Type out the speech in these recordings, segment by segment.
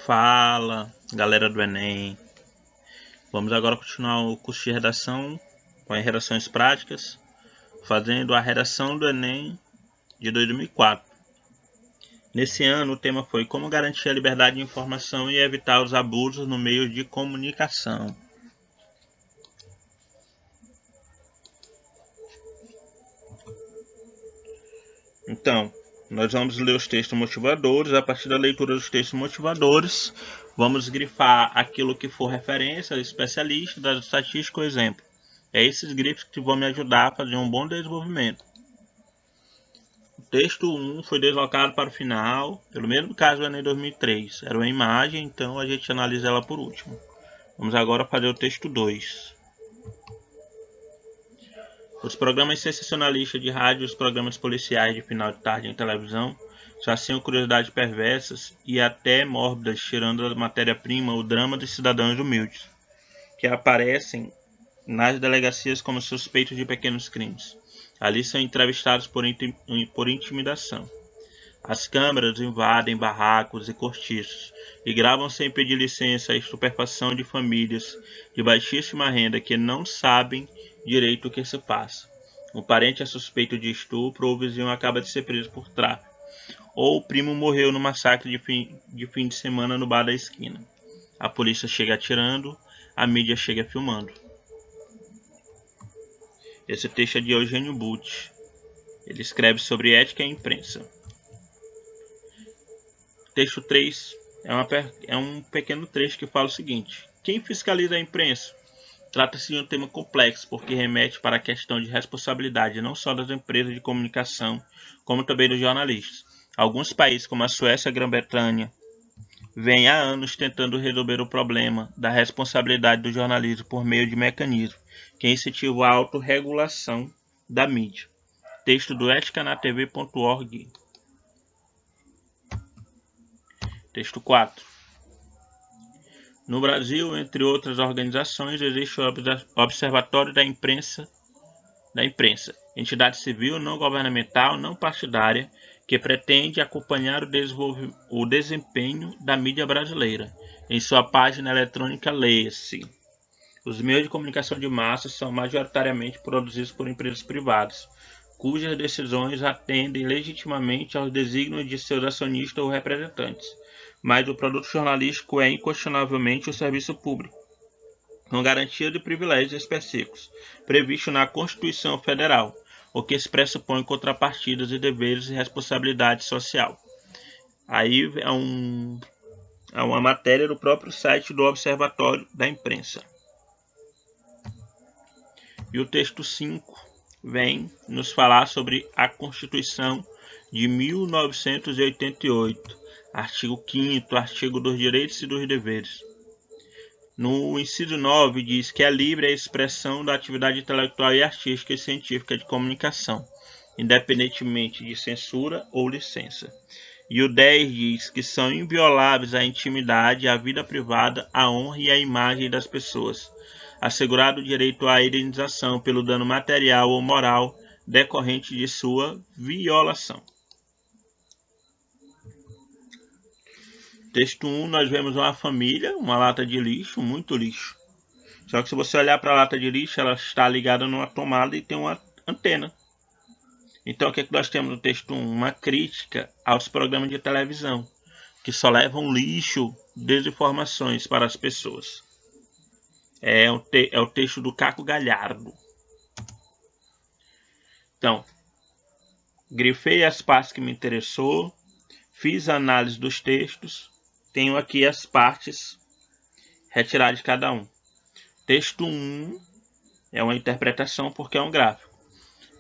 Fala, galera do Enem. Vamos agora continuar o curso de redação com as redações práticas, fazendo a redação do Enem de 2004. Nesse ano, o tema foi como garantir a liberdade de informação e evitar os abusos no meio de comunicação. Então, nós vamos ler os textos motivadores. A partir da leitura dos textos motivadores, vamos grifar aquilo que for referência, especialista, dados estatísticos, exemplo. É esses grifos que vão me ajudar a fazer um bom desenvolvimento. O texto 1 foi deslocado para o final, pelo mesmo caso do Enem 2003. Era uma imagem, então a gente analisa ela por último. Vamos agora fazer o texto 2. Os programas sensacionalistas de rádio e os programas policiais de final de tarde em televisão saciam curiosidades perversas e até mórbidas, tirando da matéria-prima o drama dos cidadãos humildes, que aparecem nas delegacias como suspeitos de pequenos crimes. Ali são entrevistados por intimidação. As câmeras invadem barracos e cortiços e gravam sem pedir licença a estupefação de famílias de baixíssima renda que não sabem direito o que se passa. Um parente é suspeito de estupro ou o vizinho acaba de ser preso por tráfico. Ou o primo morreu no massacre de fim de semana no bar da esquina. A polícia chega atirando, a mídia chega filmando. Esse texto é de Eugênio Butti. Ele escreve sobre ética e imprensa. Texto 3 é um pequeno trecho que fala o seguinte: quem fiscaliza a imprensa? Trata-se de um tema complexo, porque remete para a questão de responsabilidade não só das empresas de comunicação, como também dos jornalistas. Alguns países, como a Suécia e a Grã-Bretanha, vêm há anos tentando resolver o problema da responsabilidade do jornalismo por meio de mecanismos que incentivam a autorregulação da mídia. Texto do eticanatv.org. Texto 4. No Brasil, entre outras organizações, existe o Observatório da Imprensa, entidade civil não governamental, não partidária, que pretende acompanhar o desempenho da mídia brasileira. Em sua página eletrônica, leia-se: os meios de comunicação de massa são majoritariamente produzidos por empresas privadas, cujas decisões atendem legitimamente aos desígnios de seus acionistas ou representantes. Mas o produto jornalístico é inquestionavelmente o serviço público, com garantia de privilégios específicos, previsto na Constituição Federal, o que se pressupõe contrapartidas e deveres e responsabilidade social. Aí é uma matéria do próprio site do Observatório da Imprensa. E o texto 5 vem nos falar sobre a Constituição de 1988, artigo 5º, artigo dos direitos e dos deveres. No inciso 9 diz que é livre a expressão da atividade intelectual e artística e científica de comunicação, independentemente de censura ou licença. E o 10 diz que são invioláveis a intimidade, a vida privada, a honra e a imagem das pessoas, assegurado o direito à indenização pelo dano material ou moral decorrente de sua violação. Texto 1, nós vemos uma família, uma lata de lixo, muito lixo. Só que se você olhar para a lata de lixo, ela está ligada numa tomada e tem uma antena. Então o que nós temos no texto 1? Uma crítica aos programas de televisão, que só levam lixo, desinformações para as pessoas. É o texto do Caco Galhardo. Então, grifei as partes que me interessou, fiz a análise dos textos, tenho aqui as partes retiradas de cada um. Texto 1 é uma interpretação porque é um gráfico.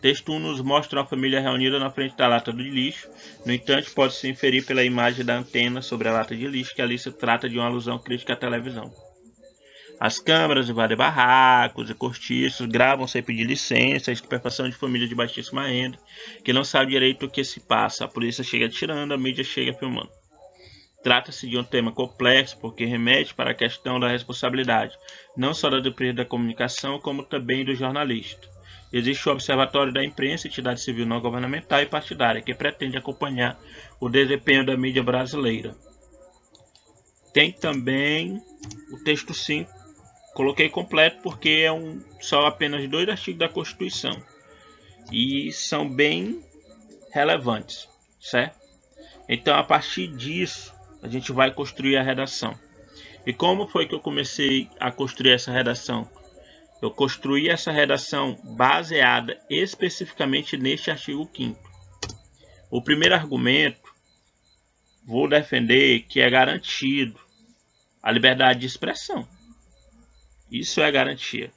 Texto 1 nos mostra uma família reunida na frente da lata de lixo. No entanto, pode-se inferir pela imagem da antena sobre a lata de lixo que ali se trata de uma alusão crítica à televisão. As câmeras invadem barracos e cortiços, gravam sem pedir licença, a estupefação de famílias de baixíssima renda, que não sabe direito o que se passa. A polícia chega atirando, a mídia chega filmando. Trata-se de um tema complexo porque remete para a questão da responsabilidade, não só das empresas da comunicação, como também do jornalista. Existe o Observatório da Imprensa, entidade civil não governamental e partidária, que pretende acompanhar o desempenho da mídia brasileira. Tem também o texto 5. Coloquei completo porque são apenas 2 artigos da Constituição. E são bem relevantes, certo? Então, a partir disso, a gente vai construir a redação. E como foi que eu comecei a construir essa redação? Eu construí essa redação baseada especificamente neste artigo 5º. O primeiro argumento, vou defender que é garantido a liberdade de expressão. Isso é garantia.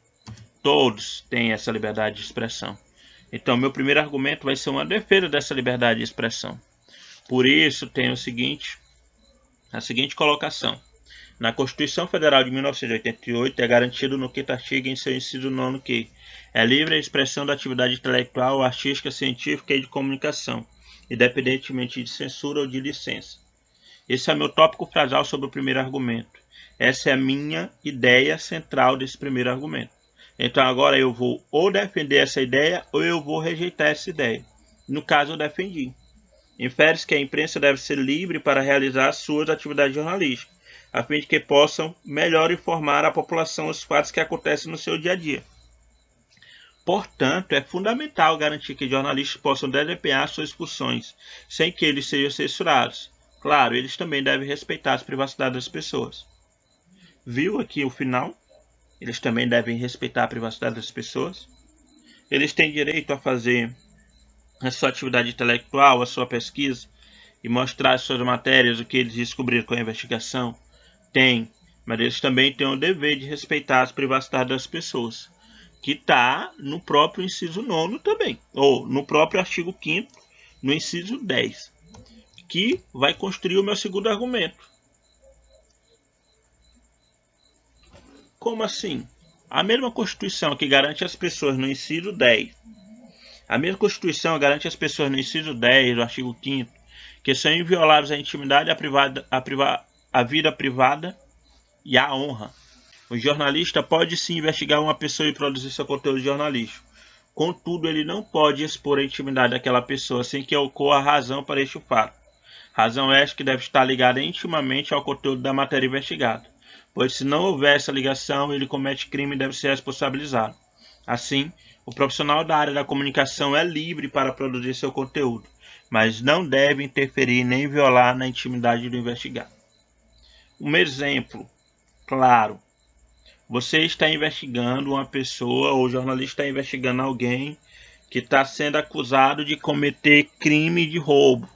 Todos têm essa liberdade de expressão. Então, meu primeiro argumento vai ser uma defesa dessa liberdade de expressão. Por isso, tem a seguinte colocação. Na Constituição Federal de 1988 é garantido no 5º artigo em seu inciso 9º que é livre a expressão da atividade intelectual, artística, científica e de comunicação, independentemente de censura ou de licença. Esse é meu tópico frasal sobre o primeiro argumento. Essa é a minha ideia central desse primeiro argumento. Então agora eu vou ou defender essa ideia ou eu vou rejeitar essa ideia. No caso, eu defendi. Infere-se que a imprensa deve ser livre para realizar suas atividades jornalísticas, a fim de que possam melhor informar a população os fatos que acontecem no seu dia a dia. Portanto, é fundamental garantir que jornalistas possam desempenhar suas funções sem que eles sejam censurados. Claro, eles também devem respeitar a privacidade das pessoas. Viu aqui o final? Eles também devem respeitar a privacidade das pessoas. Eles têm direito a fazer a sua atividade intelectual, a sua pesquisa e mostrar as suas matérias, o que eles descobriram com a investigação. Tem, mas eles também têm o dever de respeitar a privacidade das pessoas, que está no próprio inciso 9º também, ou no próprio artigo 5º, no inciso 10, que vai construir o meu segundo argumento. Como assim? A mesma Constituição que garante às pessoas no inciso 10, a mesma Constituição garante às pessoas no inciso 10 do artigo 5º que são invioláveis a intimidade, a vida privada e a honra. O jornalista pode sim investigar uma pessoa e produzir seu conteúdo jornalístico. Contudo, ele não pode expor a intimidade daquela pessoa sem que ocorra razão para este fato. Razão esta que deve estar ligada intimamente ao conteúdo da matéria investigada, pois se não houver essa ligação, ele comete crime e deve ser responsabilizado. Assim, o profissional da área da comunicação é livre para produzir seu conteúdo, mas não deve interferir nem violar na intimidade do investigado. Um exemplo claro. Você está investigando uma pessoa, ou o jornalista está investigando alguém que está sendo acusado de cometer crime de roubo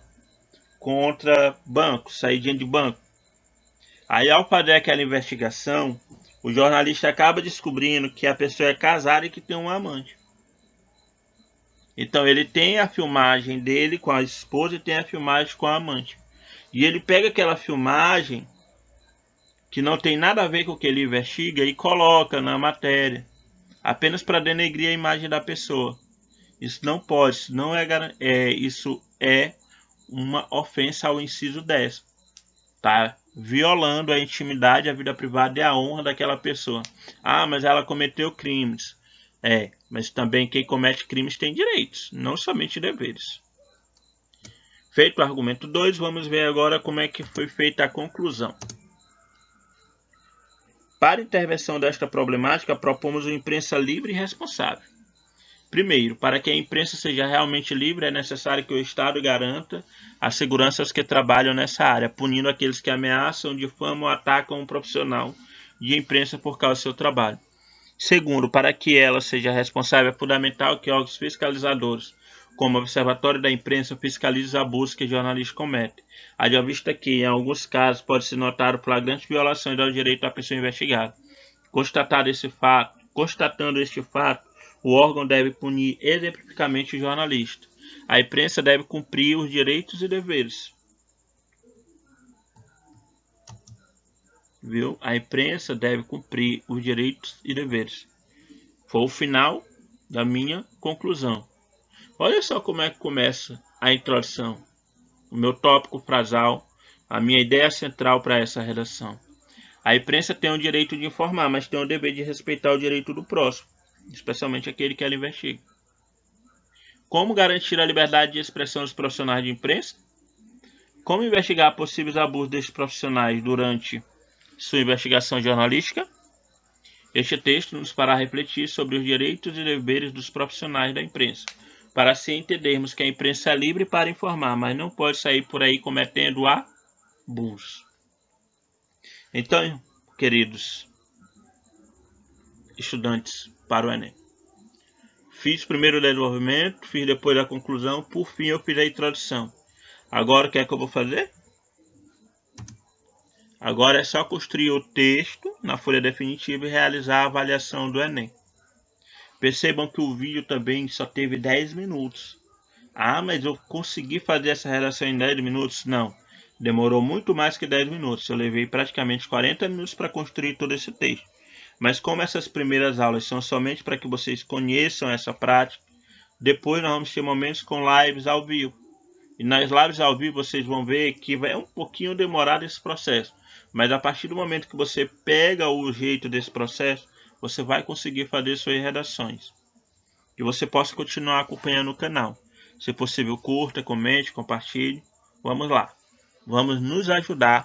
contra banco, saída de banco. Aí, ao fazer aquela investigação, o jornalista acaba descobrindo que a pessoa é casada e que tem um amante. Então, ele tem a filmagem dele com a esposa e tem a filmagem com a amante. E ele pega aquela filmagem que não tem nada a ver com o que ele investiga e coloca na matéria, apenas para denegrir a imagem da pessoa. Isso não pode, isso é uma ofensa ao inciso 10. Tá violando a intimidade, a vida privada e a honra daquela pessoa. Ah, mas ela cometeu crimes. Mas também quem comete crimes tem direitos, não somente deveres. Feito o argumento 2, vamos ver agora como é que foi feita a conclusão. Para a intervenção desta problemática, propomos uma imprensa livre e responsável. Primeiro, para que a imprensa seja realmente livre, é necessário que o Estado garanta a segurança aos que trabalham nessa área, punindo aqueles que ameaçam, difamam ou atacam um profissional de imprensa por causa do seu trabalho. Segundo, para que ela seja responsável, é fundamental que órgãos fiscalizadores, como o Observatório da Imprensa, fiscalizem os abusos que jornalistas cometem. Haja vista que, em alguns casos, pode se notar flagrantes violações ao direito da pessoa investigada. Constatando este fato, o órgão deve punir exemplificamente o jornalista. A imprensa deve cumprir os direitos e deveres. Viu? A imprensa deve cumprir os direitos e deveres. Foi o final da minha conclusão. Olha só como é que começa a introdução, o meu tópico frasal, a minha ideia central para essa redação. A imprensa tem o direito de informar, mas tem o dever de respeitar o direito do próximo, especialmente aquele que ela investiga. Como garantir a liberdade de expressão dos profissionais de imprensa? Como investigar possíveis abusos desses profissionais durante sua investigação jornalística. Este texto nos fará refletir sobre os direitos e deveres dos profissionais da imprensa, para assim entendermos que a imprensa é livre para informar, mas não pode sair por aí cometendo abusos. Então, queridos estudantes para o Enem, fiz primeiro o desenvolvimento, fiz depois a conclusão, por fim eu fiz a introdução. Agora o que é que eu vou fazer? Agora é só construir o texto na folha definitiva e realizar a avaliação do Enem. Percebam que o vídeo também só teve 10 minutos. Ah, mas eu consegui fazer essa redação em 10 minutos? Não, demorou muito mais que 10 minutos. Eu levei praticamente 40 minutos para construir todo esse texto. Mas como essas primeiras aulas são somente para que vocês conheçam essa prática, depois nós vamos ter momentos com lives ao vivo. E nas lives ao vivo vocês vão ver que é um pouquinho demorado esse processo. Mas a partir do momento que você pega o jeito desse processo, você vai conseguir fazer suas redações. E você possa continuar acompanhando o canal. Se possível, curta, comente, compartilhe. Vamos lá. Vamos nos ajudar